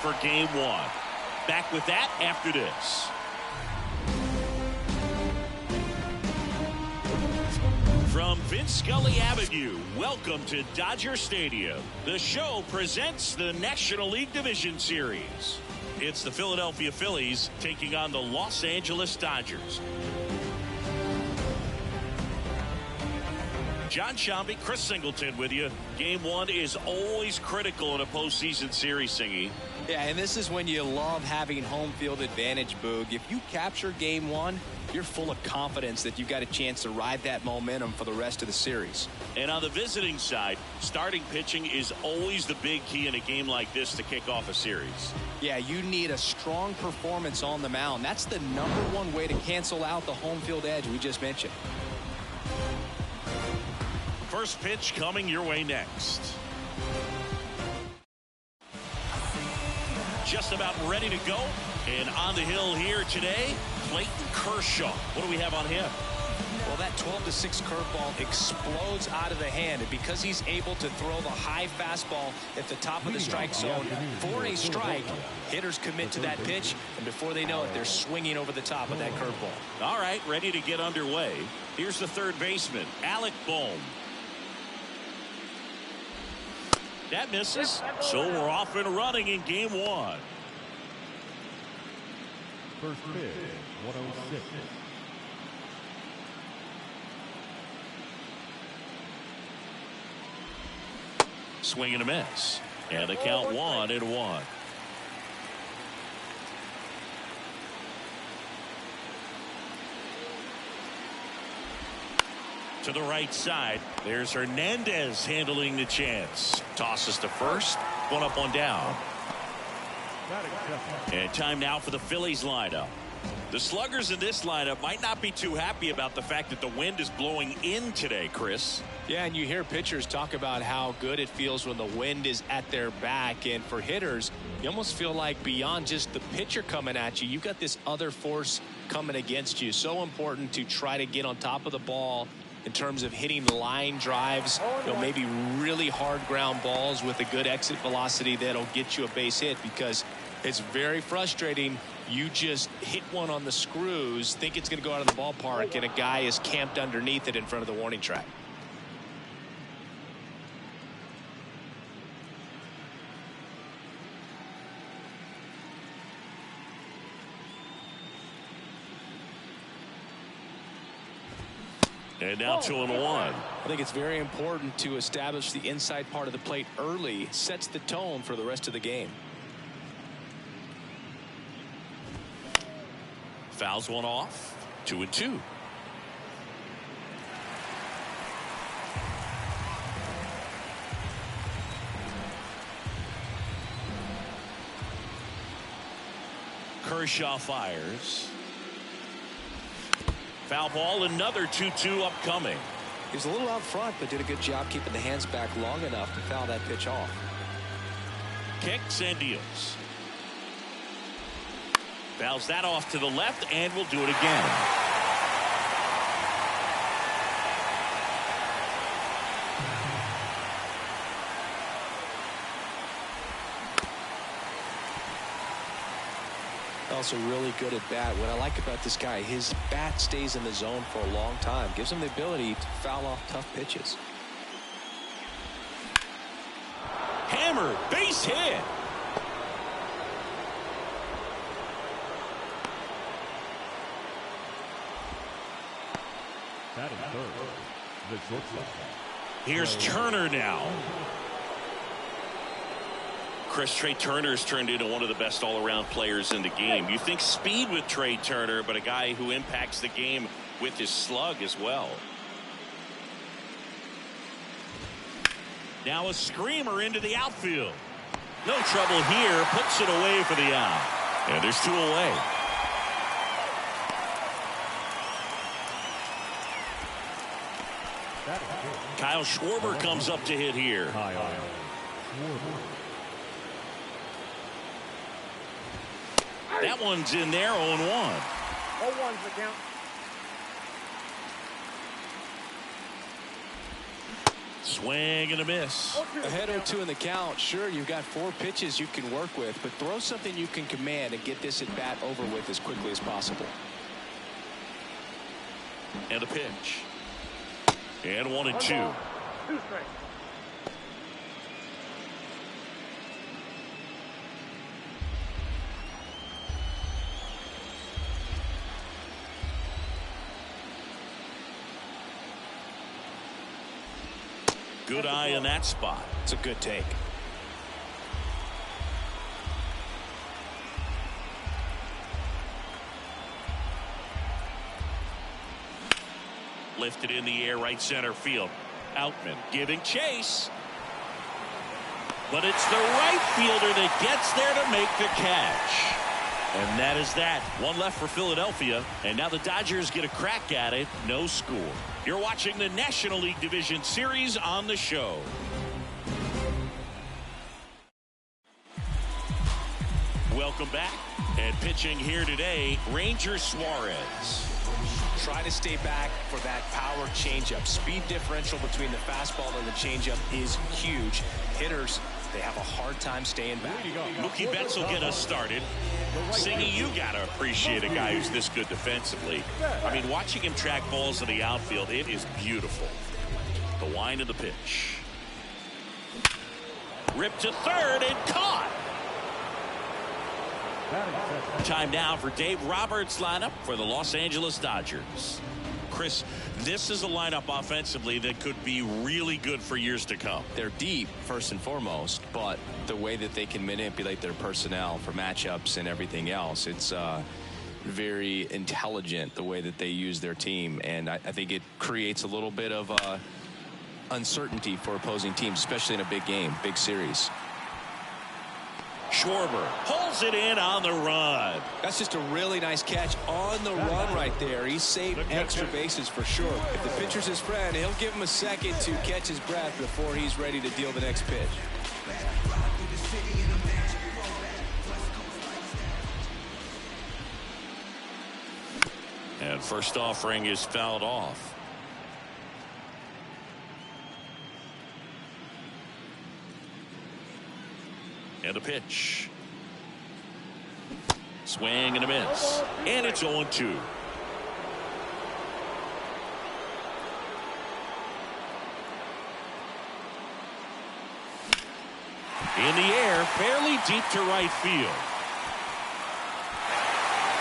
for game one. Back with that after this. From Vince Scully Avenue, welcome to Dodger Stadium. The show presents the National League Division Series. It's the Philadelphia Phillies taking on the Los Angeles Dodgers. John Shambi, Chris Singleton with you. Game one is always critical in a postseason series, Singy. Yeah, and this is when you love having home field advantage, Boog. If you capture game one, you're full of confidence that you've got a chance to ride that momentum for the rest of the series. And on the visiting side, starting pitching is always the big key in a game like this to kick off a series. Yeah, you need a strong performance on the mound. That's the #1 way to cancel out the home field edge we just mentioned. First pitch coming your way next. Just about ready to go. And on the hill here today, Clayton Kershaw. What do we have on him? Well, that 12-6 curveball explodes out of the hand. And because he's able to throw the high fastball at the top of the strike zone for a strike, hitters commit to that pitch. And before they know it, they're swinging over the top of that curveball. All right, ready to get underway. Here's the third baseman, Alec Bohm. That misses. So we're off and running in game one. First pitch, 106. Swing and a miss. And the count 1-1. To the right side, there's Hernandez handling the chance. Tosses to first. One up, one down. And time now for the Phillies lineup. The sluggers in this lineup might not be too happy about the fact that the wind is blowing in today, Chris. Yeah, and you hear pitchers talk about how good it feels when the wind is at their back. And for hitters, you almost feel like beyond just the pitcher coming at you, you've got this other force coming against you. So important to try to get on top of the ball in terms of hitting line drives, maybe really hard ground balls with a good exit velocity that'll get you a base hit, because it's very frustrating. You just hit one on the screws, think it's going to go out of the ballpark, and a guy is camped underneath it in front of the warning track. And now 2-1. I think it's very important to establish the inside part of the plate early. Sets the tone for the rest of the game. Fouls one off. 2-2. Kershaw fires. Foul ball, another 2-2 upcoming. He was a little out front, but did a good job keeping the hands back long enough to foul that pitch off. Kicks and deals. Fouls that off to the left, and will do it again. Also really good at bat. What I like about this guy, his bat stays in the zone for a long time. Gives him the ability to foul off tough pitches. Hammer, base hit. That is third. The shortstop. Here's Turner now. Chris, Trey Turner's turned into one of the best all-around players in the game. You think speed with Trey Turner, but a guy who impacts the game with his slug as well. Now a screamer into the outfield. No trouble here. Puts it away for the out. And there's 2 away. Kyle Schwarber comes up to hit here. That one's in there, 0-1. 0-1's the count. Swing and a miss. Ahead 0-2 in the count. Sure, you've got 4 pitches you can work with, but throw something you can command and get this at bat over with as quickly as possible. And a pitch. And 1-2. Good eye in that spot. It's a good take. Lifted in the air, right center field. Outman giving chase. But it's the right fielder that gets there to make the catch. And that is that. One left for Philadelphia. And now the Dodgers get a crack at it. No score. You're watching the National League Division Series on the show. Welcome back. And pitching here today, Ranger Suarez. Try to stay back for that power changeup. Speed differential between the fastball and the changeup is huge. Hitters, they have a hard time staying back. Mookie Betts will get us started. Singy, you got to appreciate a guy who's this good defensively. I mean, watching him track balls in the outfield, it is beautiful. The wind of the pitch. Ripped to third and caught. Time now for Dave Roberts' lineup for the Los Angeles Dodgers. Chris, this is a lineup offensively that could be really good for years to come. They're deep, first and foremost, but the way that they can manipulate their personnel for matchups and everything else, it's very intelligent the way that they use their team, and I think it creates a little bit of uncertainty for opposing teams, especially in a big game, big series. Schwarber pulls it in on the run. That's just a really nice catch on the run right there. He saved extra bases for sure. If the pitcher's his friend, he'll give him a second to catch his breath before he's ready to deal the next pitch. And first offering is fouled off. And a pitch. Swing and a miss. And it's 0-2. In the air, fairly deep to right field.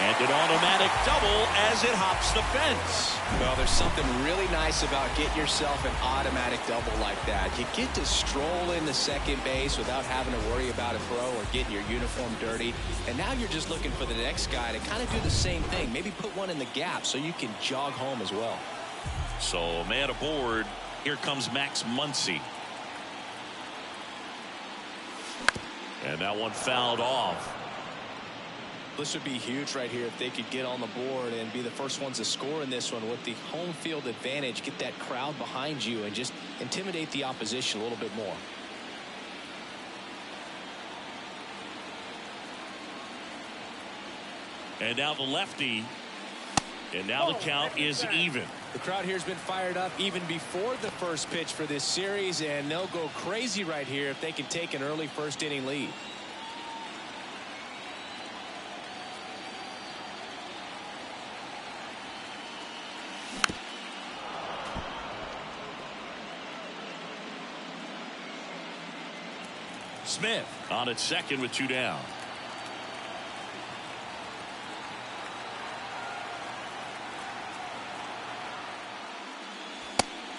And an automatic double as it hops the fence. Well, there's something really nice about getting yourself an automatic double like that. You get to stroll into second base without having to worry about a throw or getting your uniform dirty. And now you're just looking for the next guy to kind of do the same thing. Maybe put one in the gap so you can jog home as well. So, man aboard. Here comes Max Muncy. And that one fouled off. This would be huge right here if they could get on the board and be the first ones to score in this one with the home field advantage. Get that crowd behind you and just intimidate the opposition a little bit more. And now the lefty. And now the count is even. The crowd here has been fired up even before the first pitch for this series, and they'll go crazy right here if they can take an early first inning lead. Smith on at second with 2 down.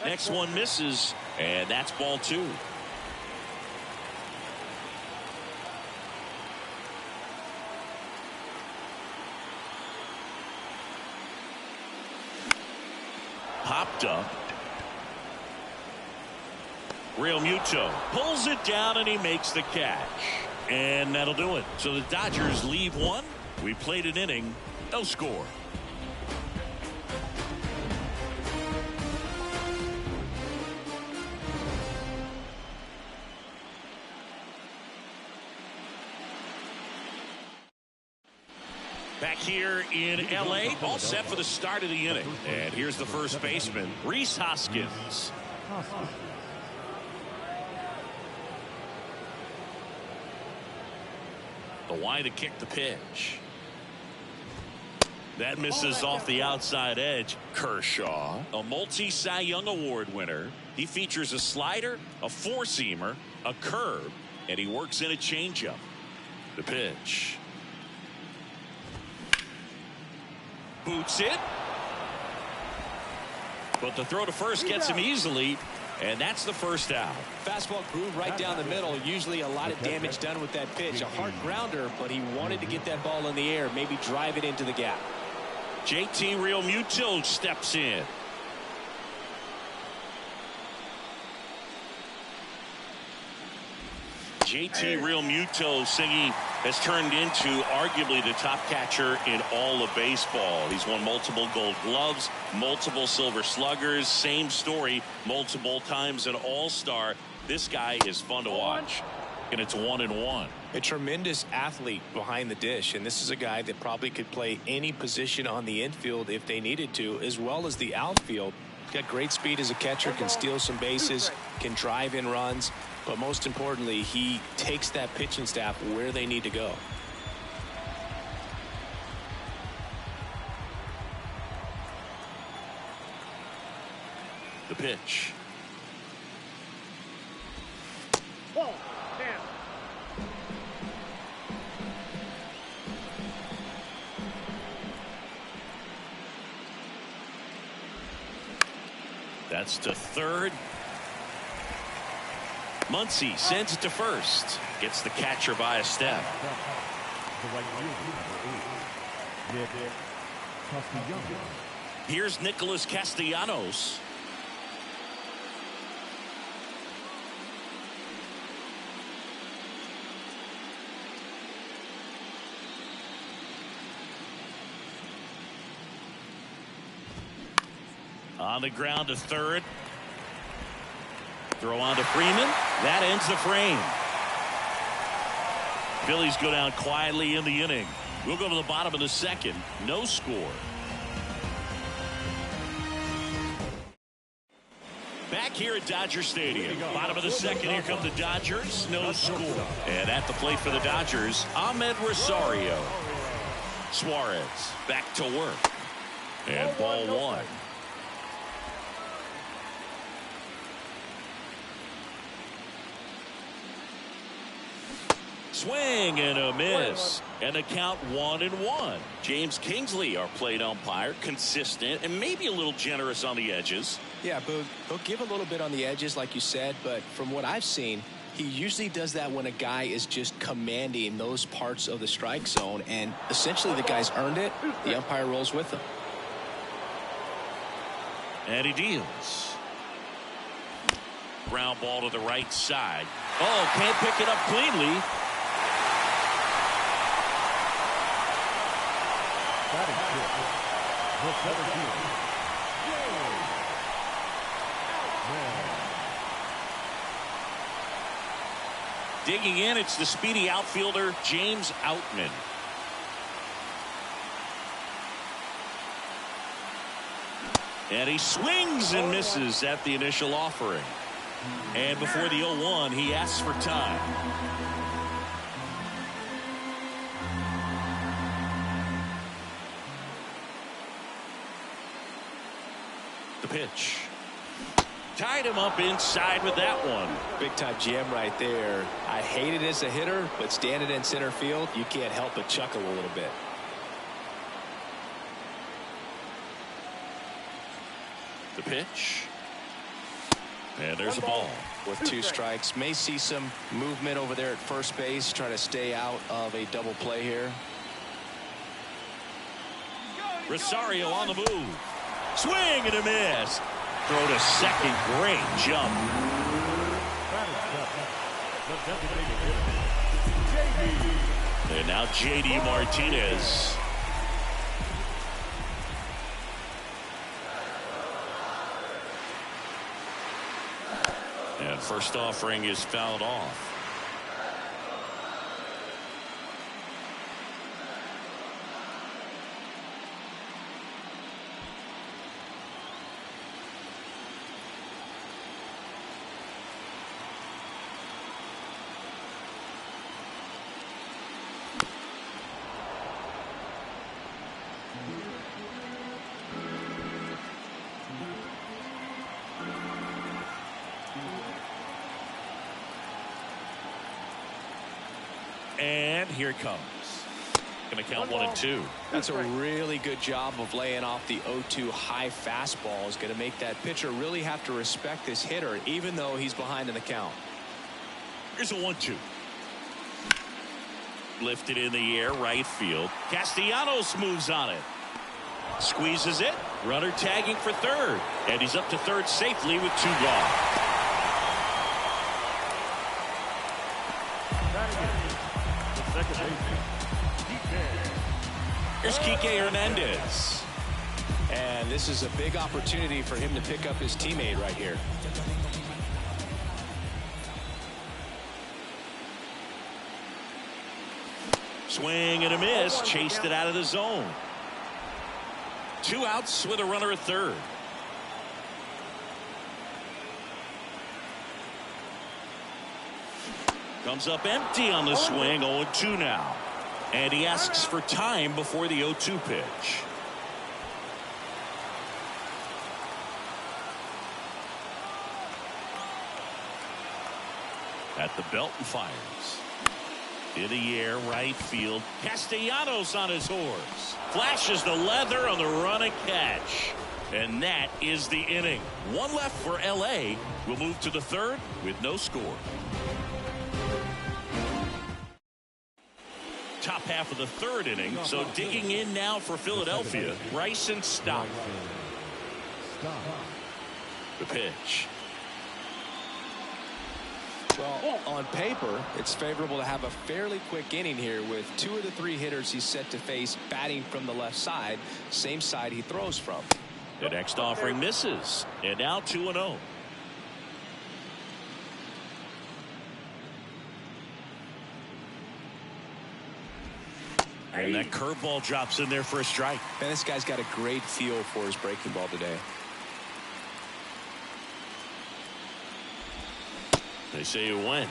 Next one misses, and that's ball 2. Popped up. Real Muto pulls it down and he makes the catch. And that'll do it. So the Dodgers leave one. We played an inning. No score. Back here in L.A., all set for the start of the inning. And here's the first baseman, Rhys Hoskins. The wide to kick the pitch. That misses off the outside edge. Kershaw, a multi-Cy Young Award winner. He features a slider, a four-seamer, a curve, and he works in a changeup. The pitch. Boots it. But the throw to first gets him easily, and that's the first out. Fastball groove right down the middle. Usually a lot of damage done with that pitch. A hard grounder, but he wanted to get that ball in the air, maybe drive it into the gap. JT Realmuto steps in. JT Realmuto singing has turned into arguably the top catcher in all of baseball. He's won multiple Gold Gloves, multiple Silver Sluggers, same story, multiple times an All-Star. This guy is fun to watch, and it's 1-1. A tremendous athlete behind the dish, and this is a guy that probably could play any position on the infield if they needed to, as well as the outfield. Got great speed as a catcher, can steal some bases, can drive in runs, but most importantly, he takes that pitching staff where they need to go. The pitch. Ball, 10. That's to third. Muncy sends it to first. Gets the catcher by a step. The right fielder, number 8, Castellanos. Here's Nicholas Castellanos. On the ground to third. Throw on to Freeman. That ends the frame. Phillies go down quietly in the inning. We'll go to the bottom of the second. No score. Back here at Dodger Stadium. Bottom of the second. Here come the Dodgers. No score. And at the plate for the Dodgers, Ahmed Rosario. Suarez back to work. And ball one. Swing and a miss, and the count 1-1. James Kingsley, our plate umpire, consistent and maybe a little generous on the edges. Yeah, Boog, he'll give a little bit on the edges, like you said, but from what I've seen, he usually does that when a guy is just commanding those parts of the strike zone, and essentially the guy's earned it. The umpire rolls with him. And he deals. Ground ball to the right side. Oh, can't pick it up cleanly. Digging in, it's the speedy outfielder James Outman. And he swings and misses at the initial offering. And before the 0-1, he asks for time. The pitch. Tied him up inside with that one. Big time GM right there. I hate it as a hitter, but standing in center field, you can't help but chuckle a little bit. The pitch. And there's a ball. With 2 strikes, may see some movement over there at first base, trying to stay out of a double play here. Rosario on the move. Swing and a miss. Throw to second. Great jump. And now J.D. Martinez. And first offering is fouled off. And here it comes. Going to count 1-2. That's a really good job of laying off the 0-2 high fastball. Is going to make that pitcher really have to respect this hitter, even though he's behind in the count. Here's a 1-2. Lifted in the air, right field. Castellanos moves on it. Squeezes it. Runner tagging for third. And he's up to third safely with 2 gone. The second baseman, Here's Kike Hernandez. And this is a big opportunity for him to pick up his teammate right here. Swing and a miss. Chased it out of the zone. 2 outs with a runner at third. Comes up empty on the swing. 0-2 now. And he asks for time before the 0-2 pitch. At the belt and fires. In the air, right field. Castellanos on his horse. Flashes the leather on the run and catch. And that is the inning. 1 left for LA. We'll move to the third with no score. Top half of the third inning. So digging in now for Philadelphia, Bryson Stott. The pitch. Well, on paper, it's favorable to have a fairly quick inning here with 2 of the 3 hitters he's set to face batting from the left side, same side he throws from. The next offering misses, and now 2-0. And that curveball drops in there for a strike. And this guy's got a great feel for his breaking ball today. They say you win.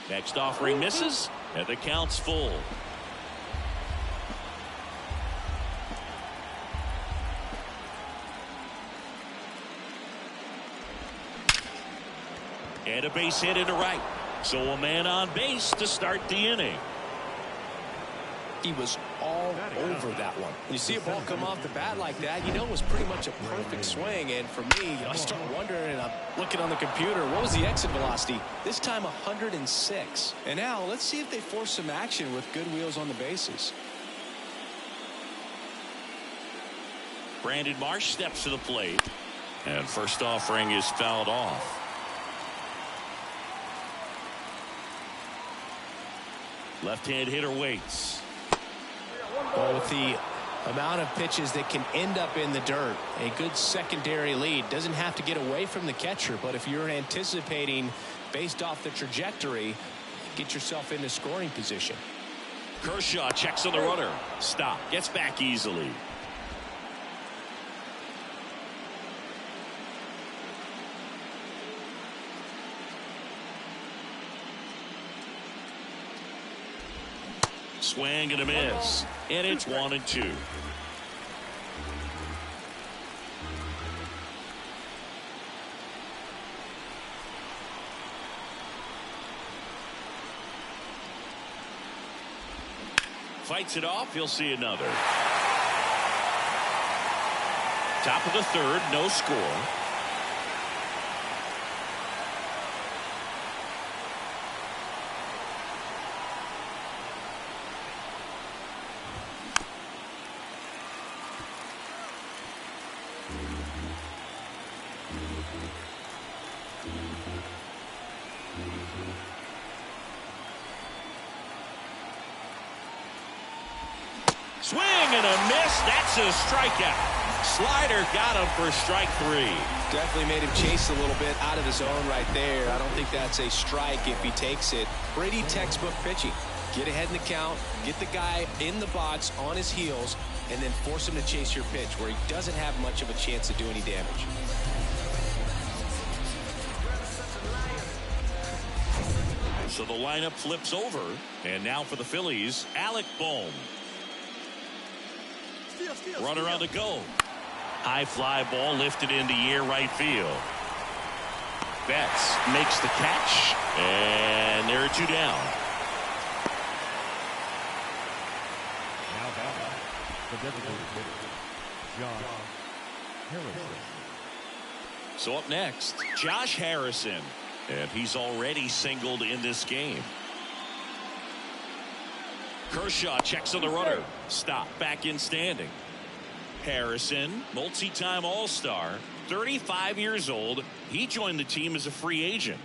Next offering misses, and the count's full. And a base hit into right. So a man on base to start the inning. He was all over that one. When you see a ball come off the bat like that, you know it was pretty much a perfect swing. And for me, I start wondering, and I'm looking on the computer, what was the exit velocity? This time 106. And now let's see if they force some action with good wheels on the bases. Brandon Marsh steps to the plate. And first offering is fouled off. Left-hand hitter waits. Well, with the amount of pitches that can end up in the dirt, a good secondary lead doesn't have to get away from the catcher, but if you're anticipating based off the trajectory, get yourself into scoring position. Kershaw checks on the runner. Stop. Gets back easily. Swing and a miss. And it's 1-2. Fights it off. He'll see another. Top of the third. No score. Swing and a miss. That's a strikeout. Slider got him for strike 3. Definitely made him chase a little bit out of the zone right there. I don't think that's a strike if he takes it. Pretty textbook pitching. Get ahead in the count, get the guy in the box on his heels, and then force him to chase your pitch where he doesn't have much of a chance to do any damage. So the lineup flips over, and now for the Phillies, Alec Bohm. Runner on the go. High fly ball lifted into the air right field. Betts makes the catch, and there are 2 down. Now batting, the designated hitter, Josh Harrison. So up next, Josh Harrison, and he's already singled in this game. Kershaw checks on the runner. Stop, back in standing. Harrison, multi-time All-Star, 35 years old. He joined the team as a free agent.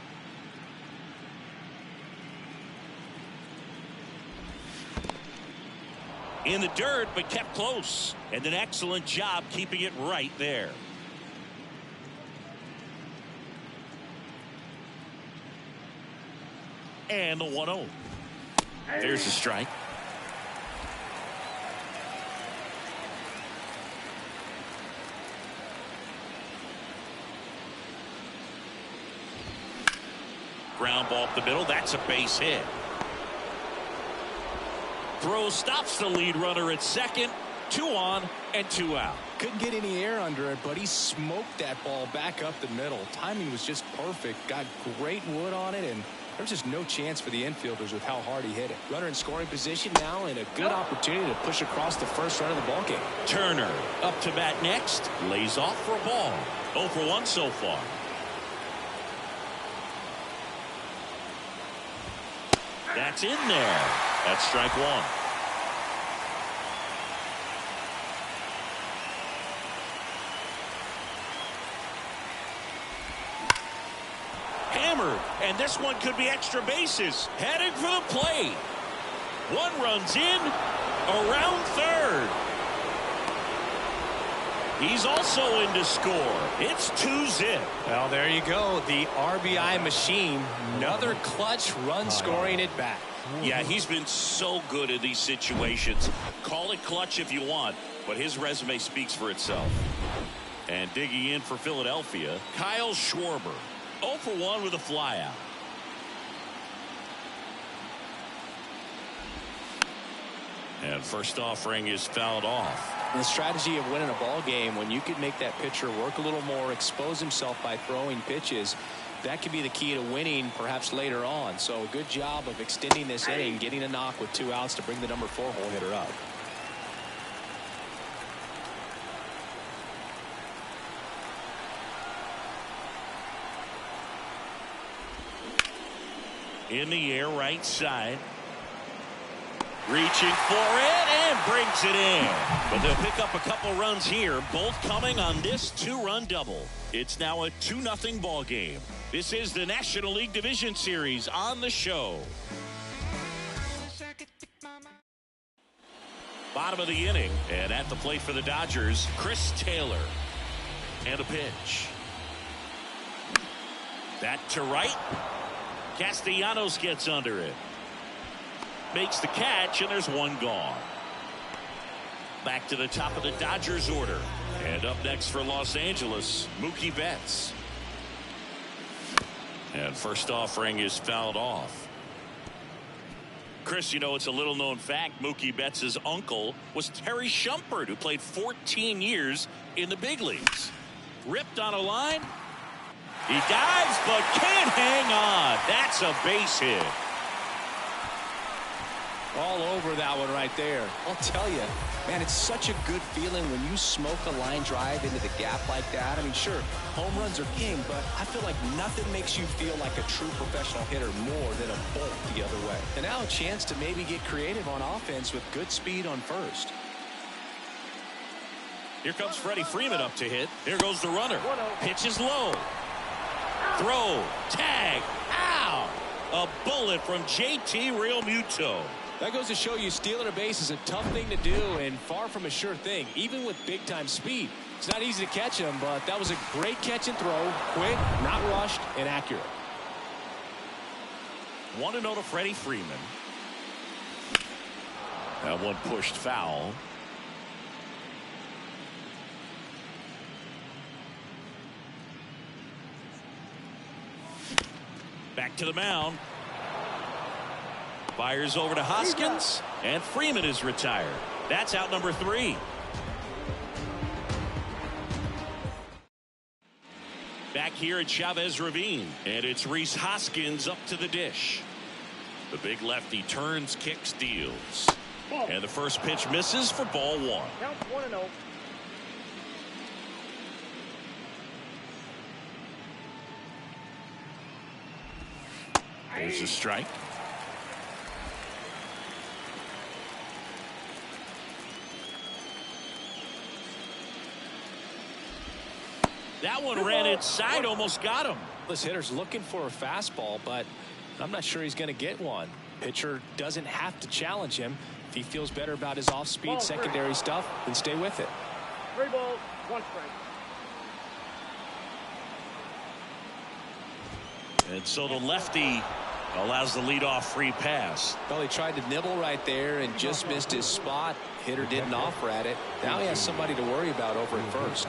In the dirt, but kept close. And an excellent job keeping it right there. And the 1-0. There's a strike. Ground ball up the middle. That's a base hit. Throw stops the lead runner at second. 2 on and 2 out. Couldn't get any air under it, but he smoked that ball back up the middle. Timing was just perfect. Got great wood on it, and there's just no chance for the infielders with how hard he hit it. Runner in scoring position now, and a good opportunity to push across the first run of the ballgame. Turner up to bat next. Lays off for a ball. 0 for 1 so far. That's in there. That's strike 1. Hammered, and this one could be extra bases. Heading for the plate. 1 runs in, around third. He's also in to score. It's 2-zip. Well, there you go. The RBI machine. Another clutch run scoring at bat. Yeah, he's been so good in these situations. Call it clutch if you want, but his resume speaks for itself. And digging in for Philadelphia, Kyle Schwarber. 0 for 1 with a flyout. And first offering is fouled off. The strategy of winning a ball game, when you could make that pitcher work a little more, expose himself by throwing pitches, that could be the key to winning perhaps later on. So a good job of extending this inning, getting a knock with 2 outs to bring the number 4 hole hitter up. In the air right side. Reaching for it and brings it in. But they'll pick up a couple runs here, both coming on this 2-run double. It's now a 2-0 ball game. This is the National League Division Series on the show. Bottom of the inning, and at the plate for the Dodgers, Chris Taylor. And a pitch. That to right. Castellanos gets under it. Makes the catch, and there's 1 gone. Back to the top of the Dodgers order. And up next for Los Angeles, Mookie Betts. And first offering is fouled off. Chris, you know, it's a little known fact. Mookie Betts' uncle was Terry Shumpert, who played 14 years in the big leagues. Ripped on a line. He dives, but can't hang on. That's a base hit. All over that one right there. I'll tell you, man, it's such a good feeling when you smoke a line drive into the gap like that. I mean, sure, home runs are king, but I feel like nothing makes you feel like a true professional hitter more than a bolt the other way. And now a chance to maybe get creative on offense with good speed on first. Here comes Freddie Freeman up to hit. Here goes the runner. Pitch is low. Throw. Tag. Ow. A bullet from JT Realmuto. That goes to show you stealing a base is a tough thing to do and far from a sure thing, even with big-time speed. It's not easy to catch him, but that was a great catch and throw. Quick, not rushed, and accurate. 1-0 to Freddie Freeman. That one pushed foul. Back to the mound. Fires over to Hoskins, and Freeman is retired. That's out number 3. Back here at Chavez Ravine, and it's Rhys Hoskins up to the dish. The big lefty turns, kicks, deals. And the first pitch misses for ball one. Count 1-0. There's a strike. That one ran inside, almost got him. This hitter's looking for a fastball, but I'm not sure he's going to get one. Pitcher doesn't have to challenge him. If he feels better about his off-speed secondary stuff, then stay with it. 3 balls, 1 strike. And so the lefty allows the leadoff free pass. Well, he tried to nibble right there and just missed his spot. Hitter didn't offer at it. Now he has somebody to worry about over at first.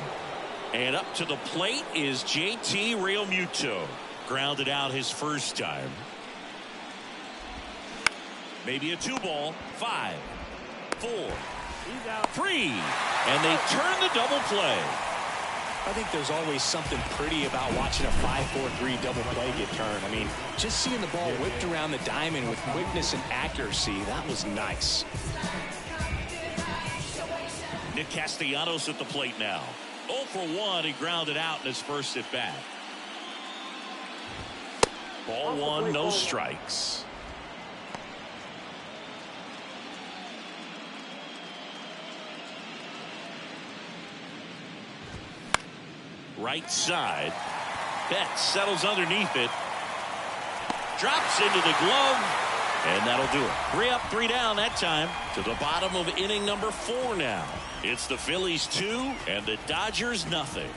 And up to the plate is JT Realmuto. Grounded out his first time. Maybe a 2-ball. 5, 4, 3. And they turn the double play. I think there's always something pretty about watching a 5-4-3 double play get turned. I mean, just seeing the ball whipped around the diamond with quickness and accuracy, that was nice. Nick Castellanos at the plate now. 0 for 1. He grounded out in his first at bat. Ball 1, no strikes. Right side. Betts settles underneath it. Drops into the glove. And that'll do it. 3 up, 3 down that time. To the bottom of inning number 4 now. It's the Phillies 2 and the Dodgers nothing.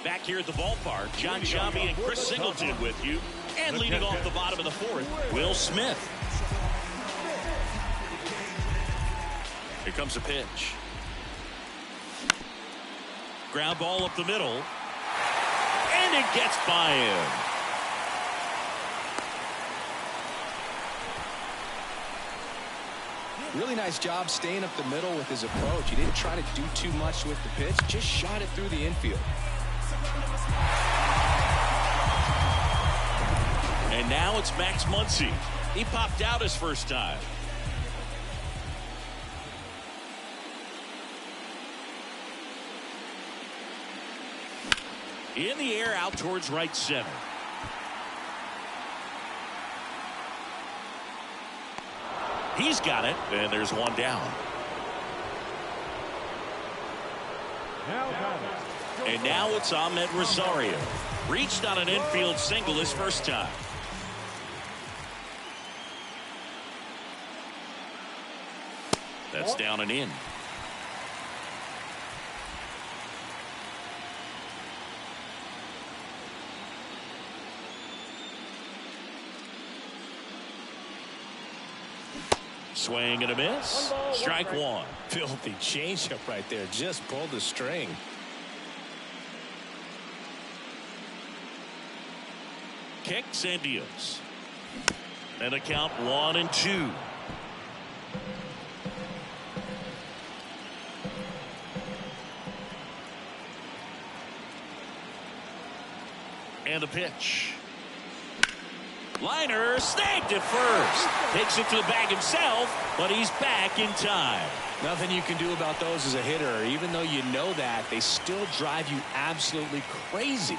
Back here at the ballpark, John Giambi and Chris Singleton with you. And leading off the bottom of the 4th, Will Smith. Here comes a pitch. Ground ball up the middle. And it gets by him. Really nice job staying up the middle with his approach. He didn't try to do too much with the pitch, just shot it through the infield. And now it's Max Muncy. He popped out his first time. In the air out towards right center. He's got it, and there's one down. And now it's Ahmed Rosario. Reached on an infield single his first time. That's down and in. Swing and a miss. Strike 1. Filthy changeup right there. Just pulled the string. Kicks and deals. And a count 1-2. And a pitch. Liner snagged at first. Takes it to the bag himself, but he's back in time. Nothing you can do about those as a hitter. Even though you know that, they still drive you absolutely crazy.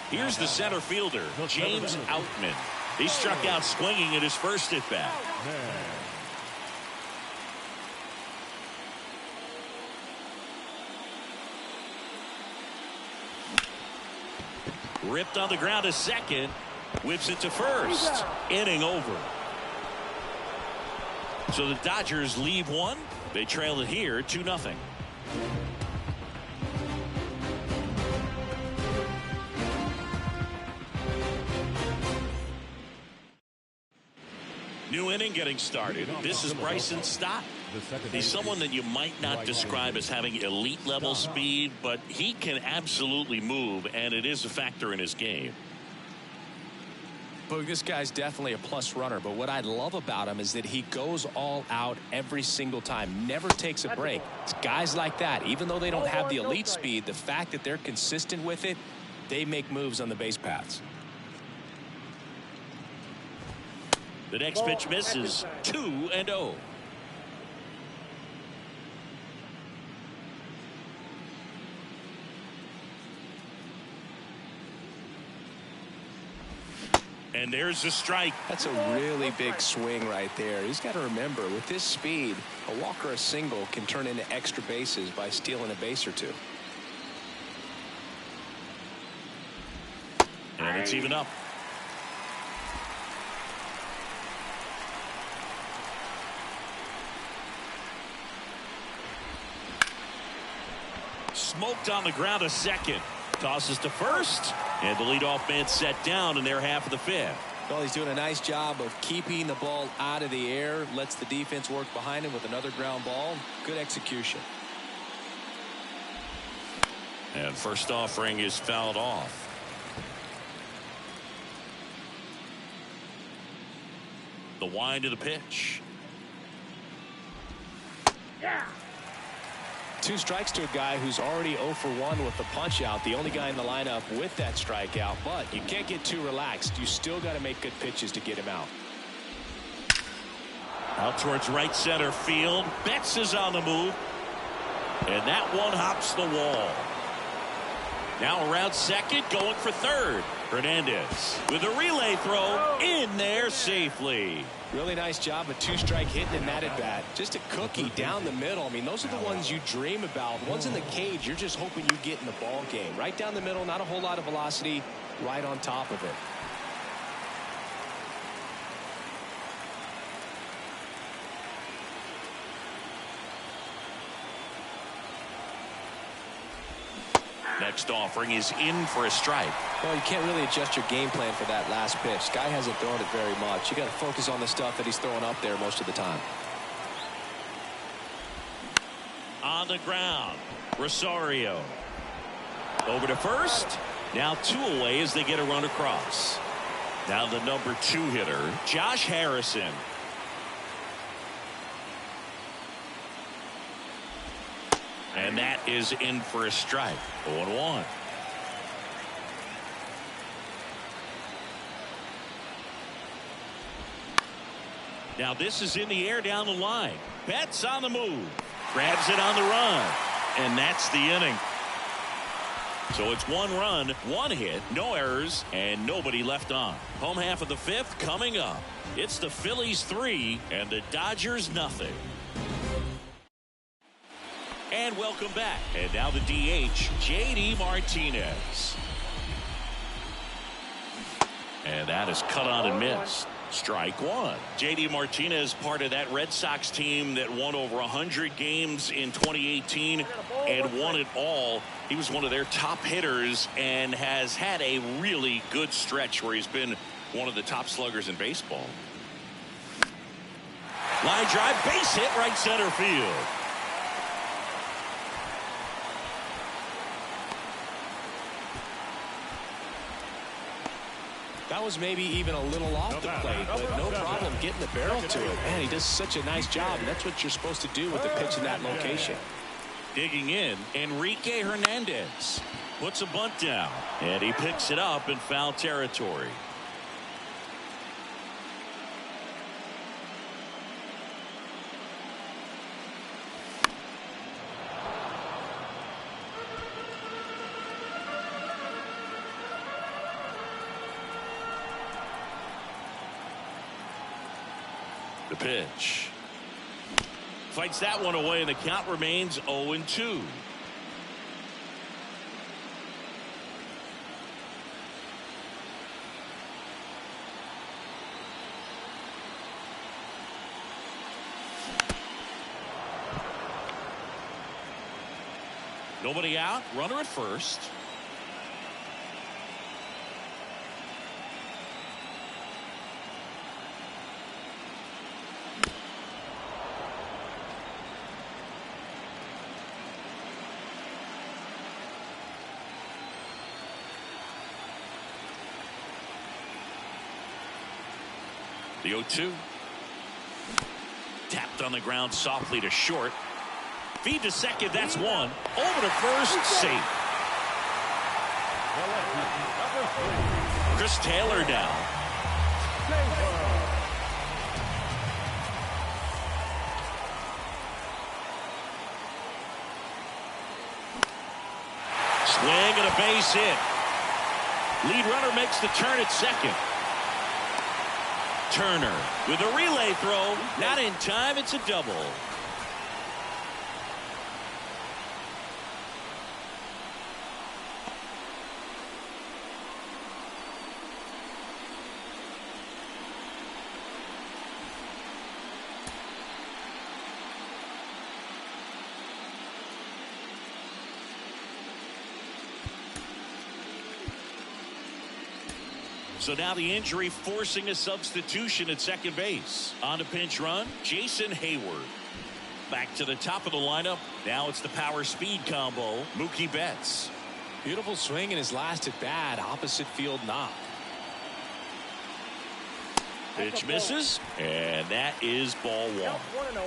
Here's the center fielder, James Outman. He struck out swinging at his first at bat. Ripped on the ground to second. Whips it to first. Inning over. So the Dodgers leave one. They trail it here 2-0. New inning getting started. This is Bryson Stott. He's someone that you might not describe as having elite level speed, but he can absolutely move, and it is a factor in his game. But this guy's definitely a plus runner, but what I love about him is that he goes all out every single time, never takes a break. It's guys like that, even though they don't have the elite speed, the fact that they're consistent with it, they make moves on the base paths. The next pitch misses. 2-0. And there's a strike. That's a really big swing right there. He's got to remember, with this speed, a walk or a single can turn into extra bases by stealing a base or two. And it's even up. Smoked on the ground a second. Tosses to first. And the leadoff man set down in their half of the fifth. Well, he's doing a nice job of keeping the ball out of the air. Lets the defense work behind him with another ground ball. Good execution. And first offering is fouled off. The wind of the pitch. Yeah. 2 strikes to a guy who's already 0 for 1 with the punch out. The only guy in the lineup with that strikeout, but you can't get too relaxed. You still got to make good pitches to get him out. Out towards right center field. Betts is on the move. And that one hops the wall. Now around second, going for third. Hernandez with a relay throw in there safely. Really nice job, a 2-strike hitting in that at bat. Just a cookie down the middle. I mean, those are the ones you dream about. Ones in the cage, you're just hoping you get in the ball game. Right down the middle, not a whole lot of velocity, right on top of it. Next offering is in for a strike. Well, you can't really adjust your game plan for that last pitch. Guy hasn't thrown it very much. You got to focus on the stuff that he's throwing up there most of the time. On the ground, Rosario. Over to first. Now 2 away as they get a run across. Now the number 2 hitter, Josh Harrison. And that is in for a strike. 0-1. Now this is in the air down the line. Betts on the move. Grabs it on the run. And that's the inning. So it's 1 run, 1 hit, no errors, and nobody left on. Home half of the 5th coming up. It's the Phillies 3 and the Dodgers nothing. And welcome back. And now the DH, J.D. Martinez. And that is cut on and missed. Strike 1. J.D. Martinez, part of that Red Sox team that won over 100 games in 2018 and won it all. He was one of their top hitters and has had a really good stretch where he's been one of the top sluggers in baseball. Line drive, base hit, right center field. That was maybe even a little off the plate, but no problem getting the barrel to it. Man, he does such a nice job, and that's what you're supposed to do with the pitch in that location. Digging in, Enrique Hernandez puts a bunt down, and he picks it up in foul territory. The pitch. Fights that one away, and the count remains 0-2. Nobody out, runner at first. The 0-2. Tapped on the ground softly to short. Feed to second. That's one. Over to first. Safe. Chris Taylor down. Swing and a base hit. Lead runner makes the turn at second. Turner with a relay throw. Not in time. It's a double. So now the injury forcing a substitution at second base. On to pinch run, Jason Hayward. Back to the top of the lineup. Now it's the power speed combo, Mookie Betts. Beautiful swing in his last at bat. Opposite field knock. Pitch misses, and that is ball one. 1-0.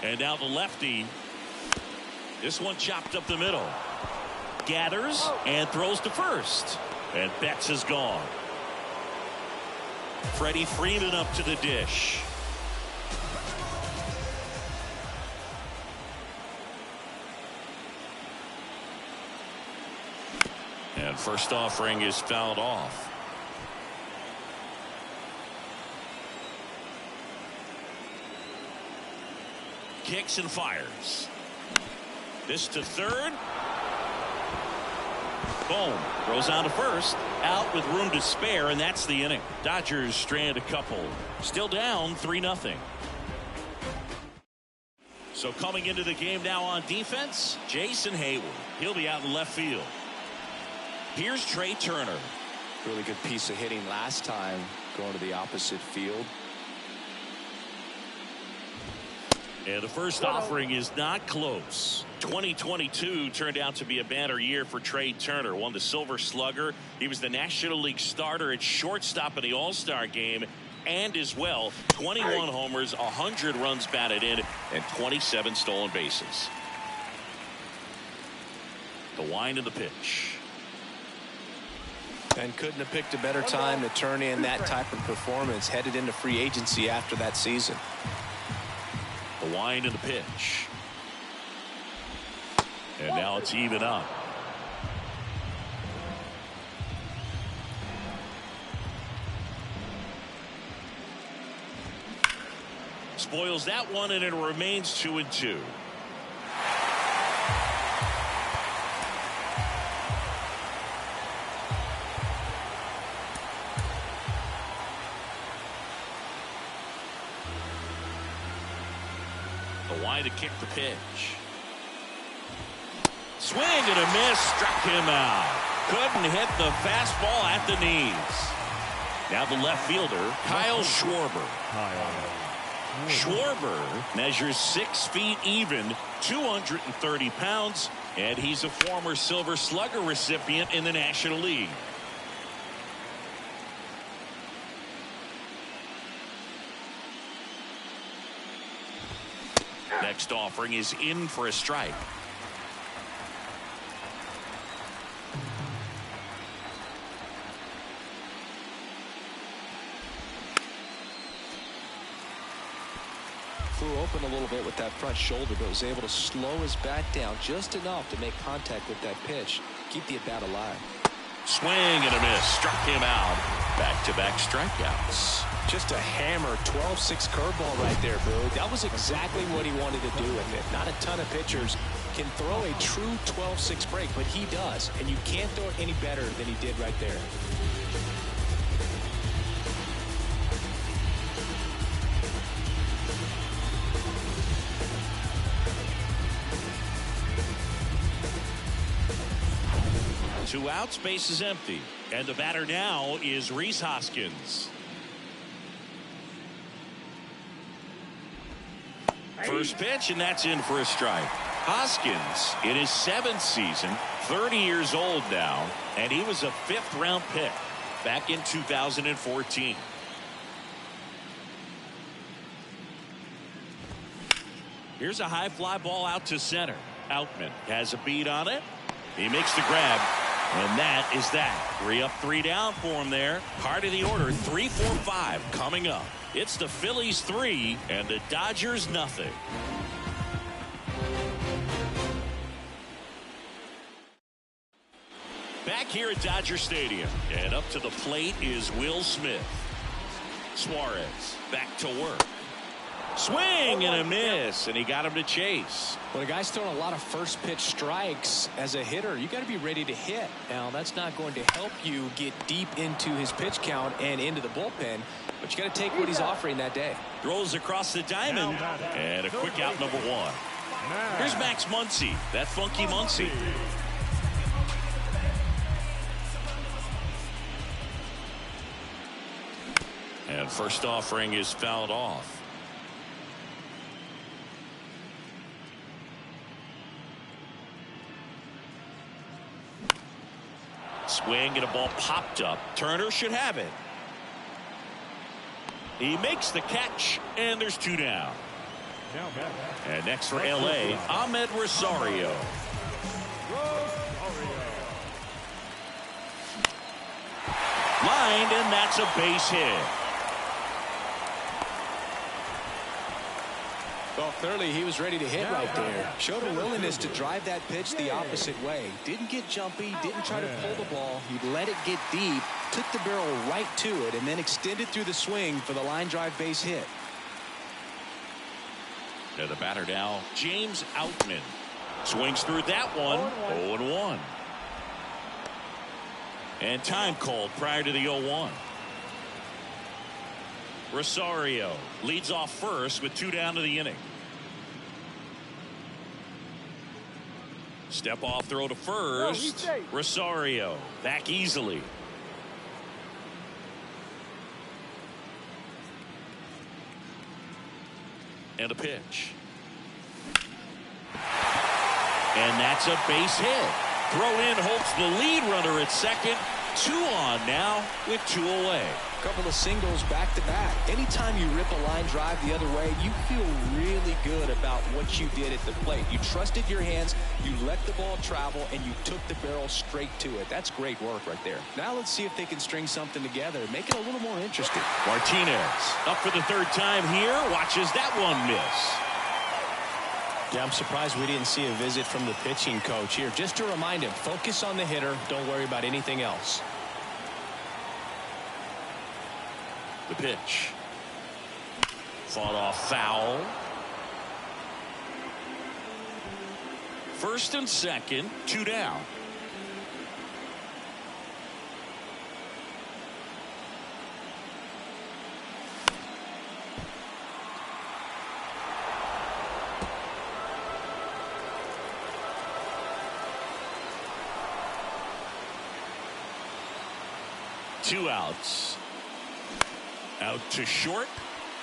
And now the lefty. This one chopped up the middle. Gathers and throws to first. And Betts is gone. Freddie Freeman up to the dish. And first offering is fouled off. Kicks and fires. This to third. Boom. Throws on to first. Out with room to spare, and that's the inning. Dodgers strand a couple. Still down 3-0. So coming into the game now on defense, Jason Hayward. He'll be out in left field. Here's Trey Turner. Really good piece of hitting last time going to the opposite field. And the first offering is not close. 2022 turned out to be a banner year for Trey Turner. Won the Silver Slugger. He was the National League starter at shortstop in the All-Star game. And as well, 21 homers, 100 runs batted in, and 27 stolen bases. The wind of the pitch. And couldn't have picked a better time to turn in that type of performance. Headed into free agency after that season. The wind of the pitch. And now it's even up. Spoils that one, and it remains 2-2. To kick the pitch. Swing and a miss. Struck him out. Couldn't hit the fastball at the knees. Now the left fielder, Kyle Schwarber. Schwarber measures 6 feet even, 230 pounds, and he's a former Silver Slugger recipient in the National League. Next offering is in for a strike. Flew open a little bit with that front shoulder, but was able to slow his bat down just enough to make contact with that pitch. Keep the at-bat alive. Swing and a miss. Struck him out. Back-to-back strikeouts. Just a hammer 12-6 curveball right there, Boog. That was exactly what he wanted to do with it. Not a ton of pitchers can throw a true 12-6 break, but he does. And you can't throw it any better than he did right there. Two outs, base is empty. And the batter now is Rhys Hoskins. First pitch, and that's in for a strike. Hoskins, in his 7th season, 30 years old now, and he was a 5th-round pick back in 2014. Here's a high fly ball out to center. Outman has a beat on it. He makes the grab, and that is that. 3 up, 3 down for him there. Part of the order, 3, 4, 5 coming up. It's the Phillies 3 and the Dodgers nothing. Back here at Dodger Stadium, and up to the plate is Will Smith. Suarez back to work. Swing and a miss, and he got him to chase. When a guy's throwing a lot of first pitch strikes as a hitter, you got to be ready to hit. Now, that's not going to help you get deep into his pitch count and into the bullpen, but you got to take what he's offering that day. Throws across the diamond, and a quick out, number 1. Here's Max Muncy, that funky Muncy. And first offering is fouled off. Swing and a ball popped up. Turner should have it. He makes the catch, and there's 2 down. And next for LA, Ahmed Rosario. Lined, and that's a base hit. Well, clearly he was ready to hit right there. Showed a willingness to drive that pitch the opposite way. Didn't get jumpy, didn't try to pull the ball. He let it get deep, took the barrel right to it, and then extended through the swing for the line drive base hit. The batter now, James Outman. Swings through that one. 0-1. And time called prior to the 0-1. Rosario leads off first with 2 down to the inning. Step off throw to first. Rosario back easily. And a pitch. And that's a base hit. Throw in hopes the lead runner at second. 2 on now with 2 away. A couple of singles back to back. Anytime you rip a line drive the other way, you feel really good about what you did at the plate. You trusted your hands, you let the ball travel, and you took the barrel straight to it. That's great work right there. Now let's see if they can string something together, make it a little more interesting. Martinez up for the 3rd time here, watches that one miss. Yeah, I'm surprised we didn't see a visit from the pitching coach here. Just to remind him, focus on the hitter. Don't worry about anything else. The pitch. Fought off foul. 1st and 2nd, 2 down. Two outs. Out to short.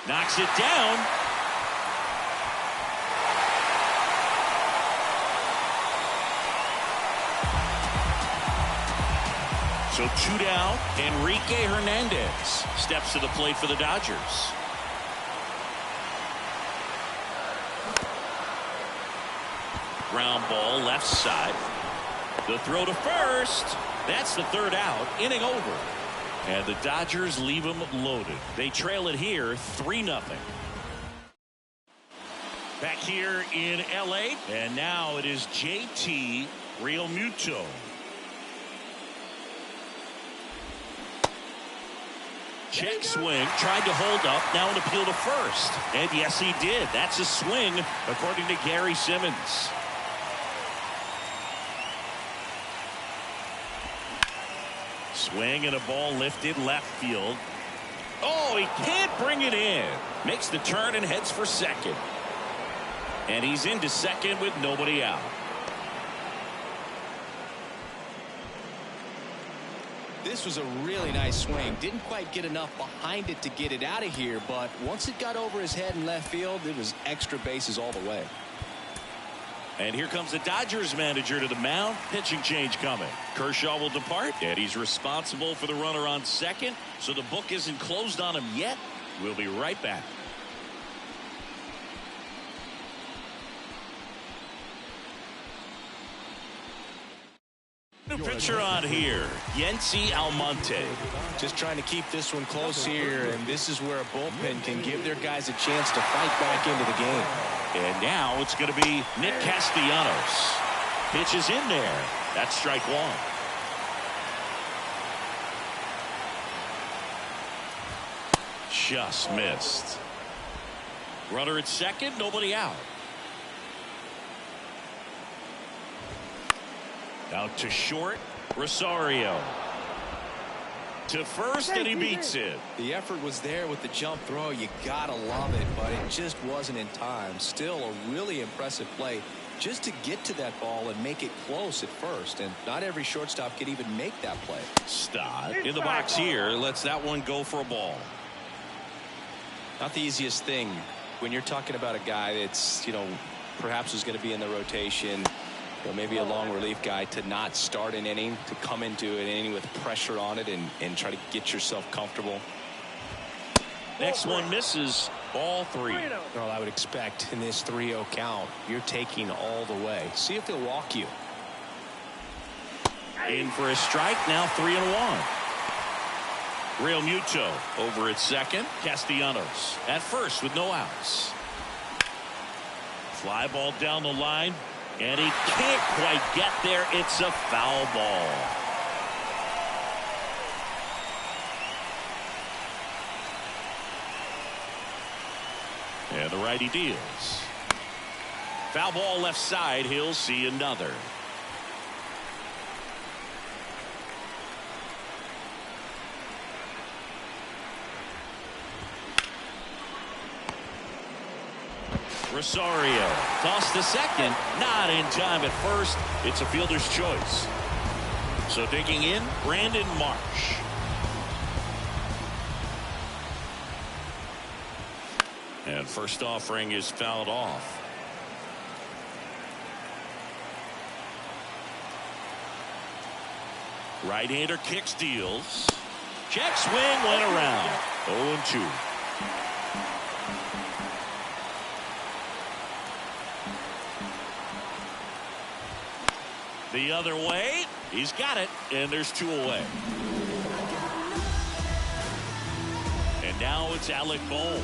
Knocks it down. So 2 down. Enrique Hernandez steps to the plate for the Dodgers. Ground ball left side. The throw to first. That's the 3rd out. Inning over. And the Dodgers leave them loaded. They trail it here 3-0. Back here in LA. And now it is JT Realmuto. Check swing. Tried to hold up. Now an appeal to first. And yes, he did. That's a swing, according to Gary Simmons. Swing and a ball lifted left field. Oh, he can't bring it in. Makes the turn and heads for second. And he's into second with nobody out. This was a really nice swing. Didn't quite get enough behind it to get it out of here, but once it got over his head in left field, it was extra bases all the way. And here comes the Dodgers manager to the mound. Pitching change coming. Kershaw will depart, and he's responsible for the runner on second, so the book isn't closed on him yet. We'll be right back. New pitcher on here, Yency Almonte. Just trying to keep this one close here, and this is where a bullpen can give their guys a chance to fight back into the game. And now it's going to be Nick Castellanos. Pitch is in there. That's strike one. Just missed. Runner at second, nobody out. Out to short, Rosario. To first, and he beats it. The effort was there with the jump throw. You gotta love it, but it just wasn't in time. Still a really impressive play just to get to that ball and make it close at first, and not every shortstop can even make that play. Stott in the box here, lets that one go for a ball. Not the easiest thing when you're talking about a guy that's, perhaps is going to be in the rotation, maybe a long relief guy, to not start an inning, to come into an inning with pressure on it and try to get yourself comfortable. Next one misses. Ball three. Well, I would expect in this 3-0 count, you're taking all the way. See if he'll walk you. In for a strike. Now 3-1. Real Muto over at second. Castellanos at first with no outs. Fly ball down the line, and he can't quite get there. It's a foul ball. And the righty deals. Foul ball left side. He'll see another. Rosario tossed to second, not in time at first. It's a fielder's choice. So digging in, Brandon Marsh. And first offering is fouled off. Right-hander kicks, deals. Check swing, went around. 0-2. The other way, he's got it, and there's 2 away. And now it's Alec Bohm.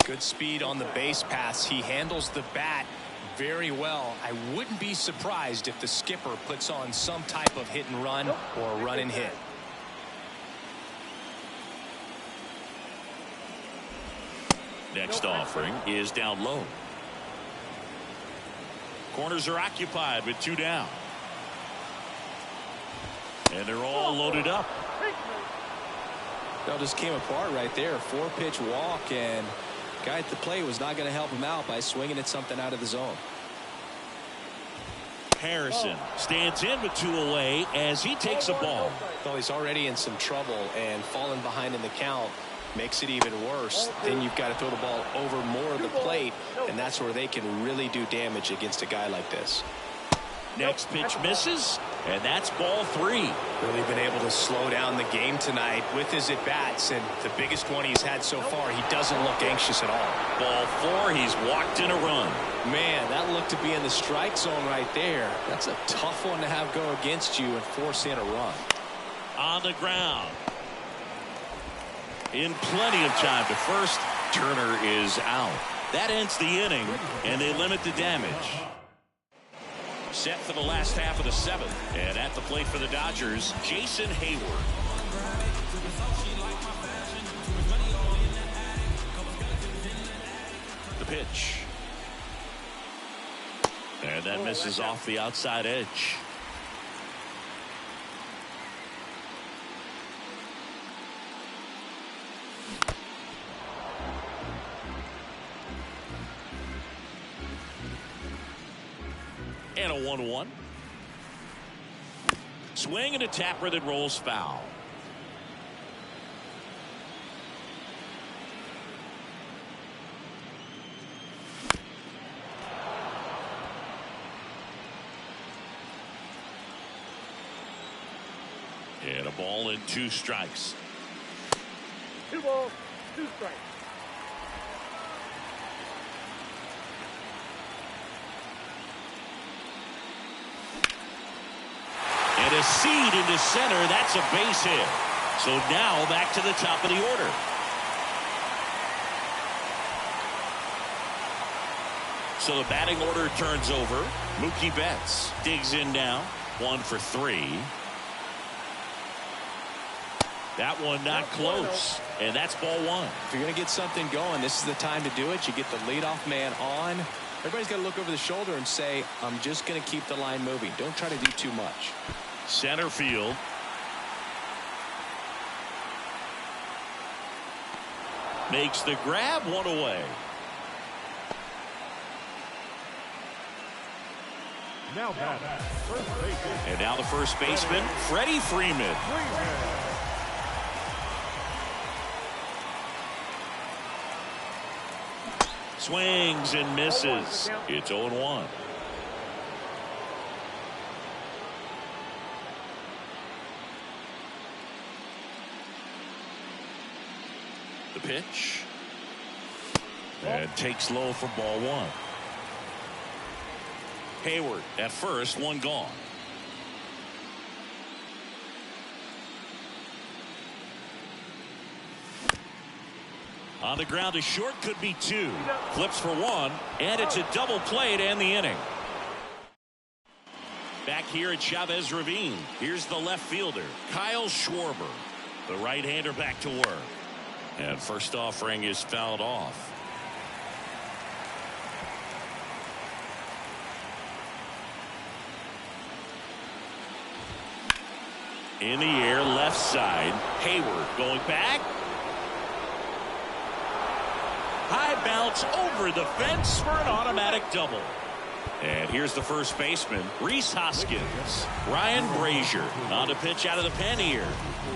Good speed on the base pass. He handles the bat very well. I wouldn't be surprised if the skipper puts on some type of hit and run or run and hit. Next offering is down low. Corners are occupied with 2 down. And they're all loaded up. That just came apart right there. 4-pitch walk, and guy at the plate was not going to help him out by swinging at something out of the zone. Harrison stands in with 2 away as he takes a ball. Well, he's already in some trouble, and falling behind in the count makes it even worse. Then you've got to throw the ball over more of the plate, and that's where they can really do damage against a guy like this. Next pitch misses, and that's ball 3. Really been able to slow down the game tonight with his at-bats, and the biggest one he's had so far, he doesn't look anxious at all. Ball 4, he's walked in a run. Man, that looked to be in the strike zone right there. That's a tough one to have go against you and force in a run. On the ground. In plenty of time to first. Turner is out. That ends the inning, and they limit the damage. Set for the last half of the 7th, and at the plate for the Dodgers, Jason Hayward. The pitch. And that misses off the outside edge. And a 1-1. Swing and a tapper that rolls foul. And a ball and 2 strikes. 2 balls, 2 strikes. And a seed into center. That's a base hit. So now back to the top of the order. So the batting order turns over. Mookie Betts digs in now. 1 for 3. That one not close. And that's ball 1. If you're going to get something going, this is the time to do it. You get the leadoff man on. Everybody's got to look over the shoulder and say, I'm just going to keep the line moving. Don't try to do too much. Center field. Makes the grab, 1 away. Now batting, first baseman. And now the first baseman, Freddie Freeman. Swings and misses. It's 0-1. The pitch. And takes low for ball 1. Hayward at first, 1 gone. On the ground to short, could be 2. Flips for 1, and it's a double play to end the inning. Back here at Chavez Ravine, here's the left fielder, Kyle Schwarber. The right-hander back to work. And first offering is fouled off. In the air, left side. Hayward going back. High bounce over the fence for an automatic double. And here's the first baseman, Rhys Hoskins. Ryan Brazier on the pitch out of the pen here.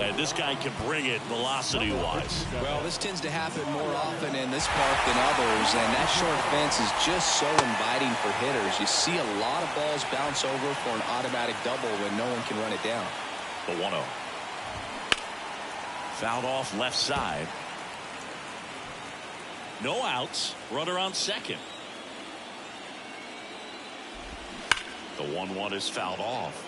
And this guy can bring it velocity-wise. Well, this tends to happen more often in this park than others, and that short fence is just so inviting for hitters. You see a lot of balls bounce over for an automatic double when no one can run it down. The 1-0. Fouled off left side. No outs. Runner on second. The 1-1 is fouled off.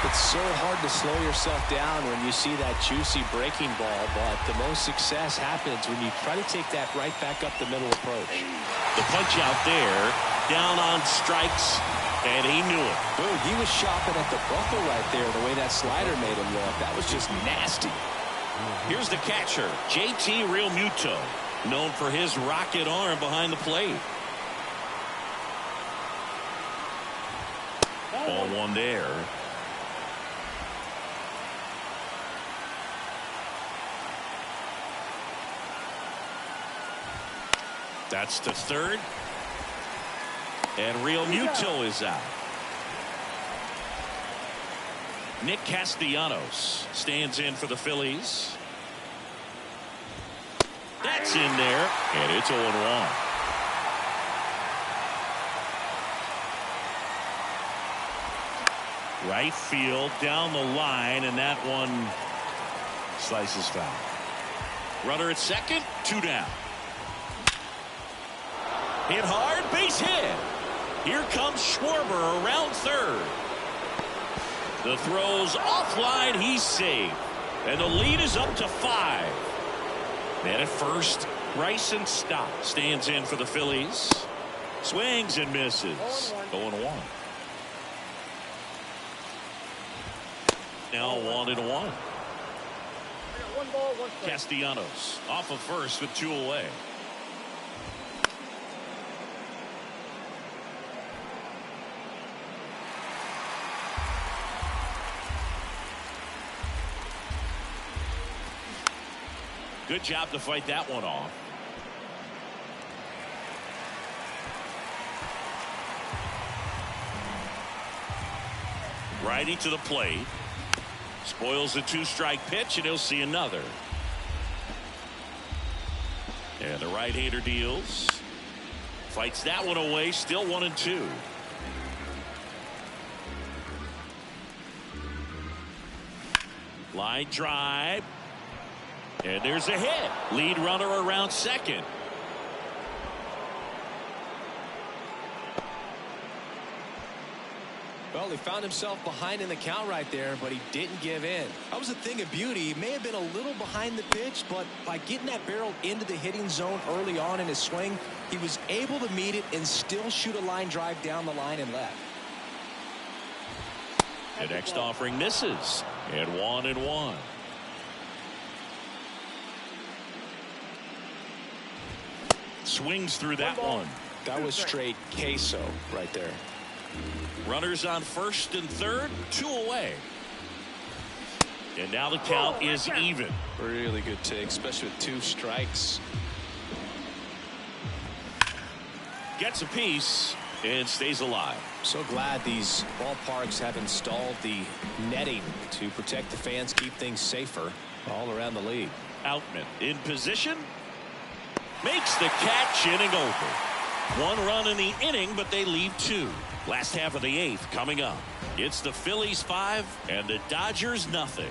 It's so hard to slow yourself down when you see that juicy breaking ball, but the most success happens when you try to take that right back up the middle approach. The punch out there, down on strikes, and he knew it. Boom, he was shopping at the buckle right there, the way that slider made him look. That was just nasty. Here's the catcher, JT Realmuto, known for his rocket arm behind the plate. Ball 1 there. That's to third. And Realmuto is out. Nick Castellanos stands in for the Phillies. That's in there, and it's 0-1. Right field down the line, and that one slices foul. Runner at second, 2 down. Hit hard, base hit. Here comes Schwarber around third. The throw's offline, he's safe. And the lead is up to 5. And at first, Bryson Stott stands in for the Phillies. Swings and misses. 0-1. Now 1-1. 1 ball, 1 strike. Castellanos off of first with 2 away. Good job to fight that one off. Righty to the plate. Spoils the 2-strike pitch, and he'll see another. And the right-hander deals. Fights that one away. Still 1-2. Line drive. And there's a hit. Lead runner around second. Well, he found himself behind in the count right there, but he didn't give in. That was a thing of beauty. He may have been a little behind the pitch, but by getting that barrel into the hitting zone early on in his swing, he was able to meet it and still shoot a line drive down the line and left. The next offering misses. And 1-1. Swings through that one. That was straight queso right there. Runners on first and third, 2 away. And now the count is even. Really good take, especially with 2 strikes. Gets a piece and stays alive. So glad these ballparks have installed the netting to protect the fans, keep things safer all around the league. Outman in position. Makes the catch, inning over. 1 run in the inning, but they leave 2. Last half of the 8th coming up. It's the Phillies 5 and the Dodgers nothing.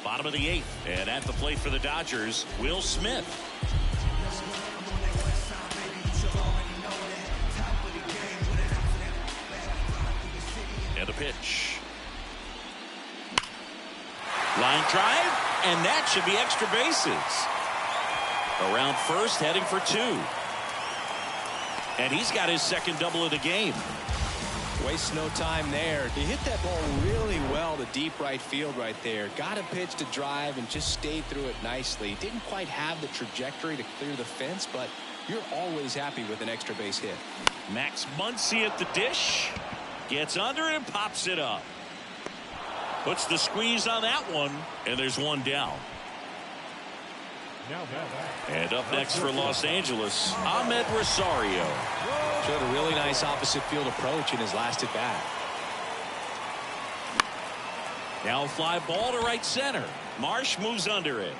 Bottom of the 8th, and at the plate for the Dodgers, Will Smith. And a pitch. Line drive, and that should be extra bases. Around first, heading for 2. And he's got his second double of the game. Waste no time there. He hit that ball really well to deep right field right there. Got a pitch to drive and just stayed through it nicely. Didn't quite have the trajectory to clear the fence, but you're always happy with an extra base hit. Max Muncy at the dish. Gets under it and pops it up. Puts the squeeze on that one, and there's 1 down. And up next for Los Angeles, Ahmed Rosario. Showed a really nice opposite field approach in his last at bat. Now fly ball to right center. Marsh moves under it.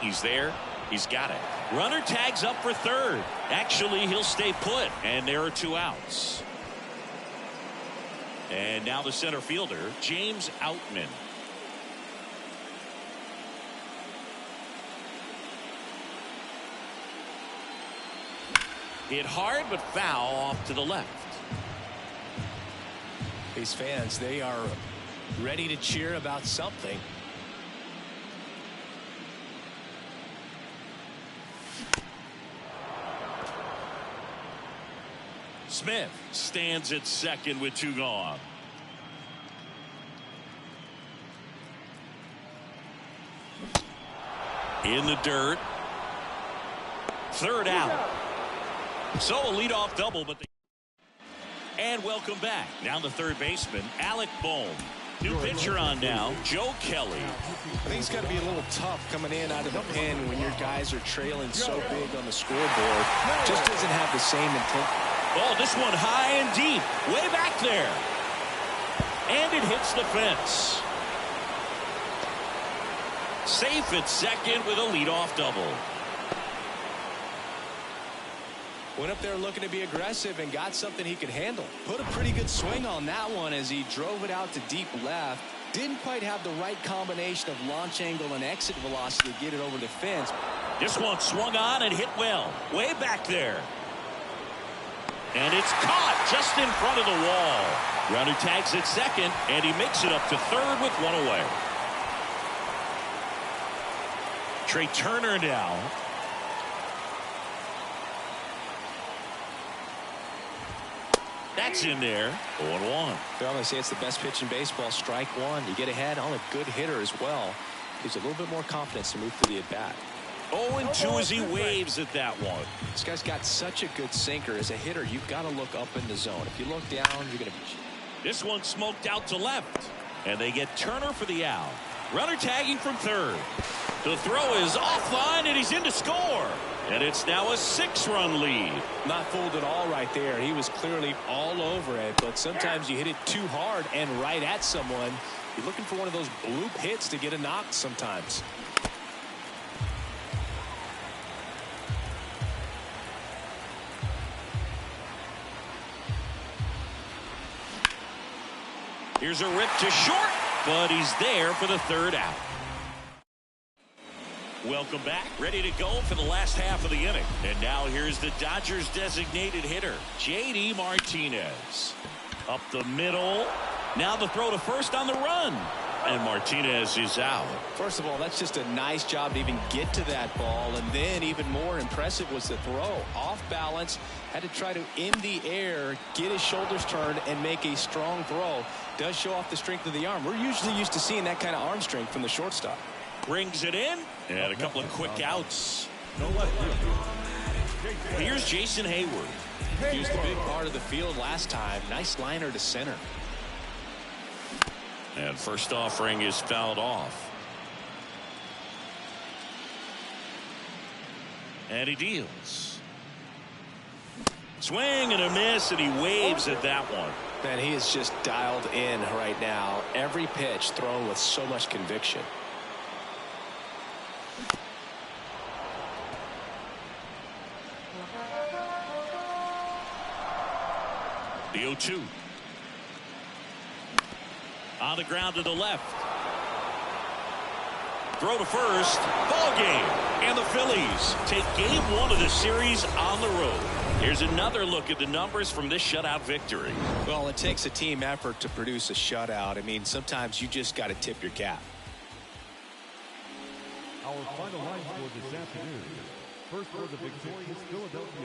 He's there. He's got it. Runner tags up for third. Actually, he'll stay put, and there are 2 outs. And now the center fielder, James Outman. Hit hard, but foul off to the left. These fans, they are ready to cheer about something. Smith stands at second with 2 gone. In the dirt. Third out. So a leadoff double, but and welcome back. Now the third baseman, Alec Bohm. New pitcher on now, Joe Kelly. I think it's got to be a little tough coming in out of the pen when your guys are trailing so big on the scoreboard. Just doesn't have the same intent. Oh, this one high and deep, way back there. And it hits the fence. Safe at second with a leadoff double. Went up there looking to be aggressive and got something he could handle. Put a pretty good swing on that one as he drove it out to deep left. Didn't quite have the right combination of launch angle and exit velocity to get it over the fence. This one swung on and hit well, way back there. And it's caught just in front of the wall. Runner tags at second, and he makes it up to third with 1 away. Trey Turner now. That's in there. 0-1. They always say it's the best pitch in baseball. Strike 1. You get ahead on a good hitter as well. Gives a little bit more confidence to move through the at-bat. 0-2 as he waves at that one. This guy's got such a good sinker. As a hitter, you've got to look up in the zone. If you look down, you're going to be... This one smoked out to left. And they get Turner for the out. Runner tagging from third. The throw is offline, and he's in to score. And it's now a 6-run lead. Not fooled at all right there. He was clearly all over it, but sometimes you hit it too hard and right at someone. You're looking for one of those bloop hits to get a knock sometimes. Here's a rip to short, but he's there for the 3rd out. Welcome back. Ready to go for the last half of the inning. And now here's the Dodgers designated hitter, J.D. Martinez. Up the middle. Now the throw to first on the run. And Martinez is out. First of all, that's just a nice job to even get to that ball. And then even more impressive was the throw. Off balance. Had to try to, in the air, get his shoulders turned and make a strong throw. Does show off the strength of the arm. We're usually used to seeing that kind of arm strength from the shortstop. Brings it in. And a couple of quick outs. Here's Jason Hayward. He was the big part of the field last time. Nice liner to center. And first offering is fouled off. And he deals. Swing and a miss, and he waves at that one. Man, he is just dialed in right now. Every pitch thrown with so much conviction. The 0-2. On the ground to the left. Throw to first. Ball game. And the Phillies take game 1 of the series on the road. Here's another look at the numbers from this shutout victory. Well, it takes a team effort to produce a shutout. I mean, sometimes you just got to tip your cap. Our final line for this afternoon. First for the victorious Philadelphia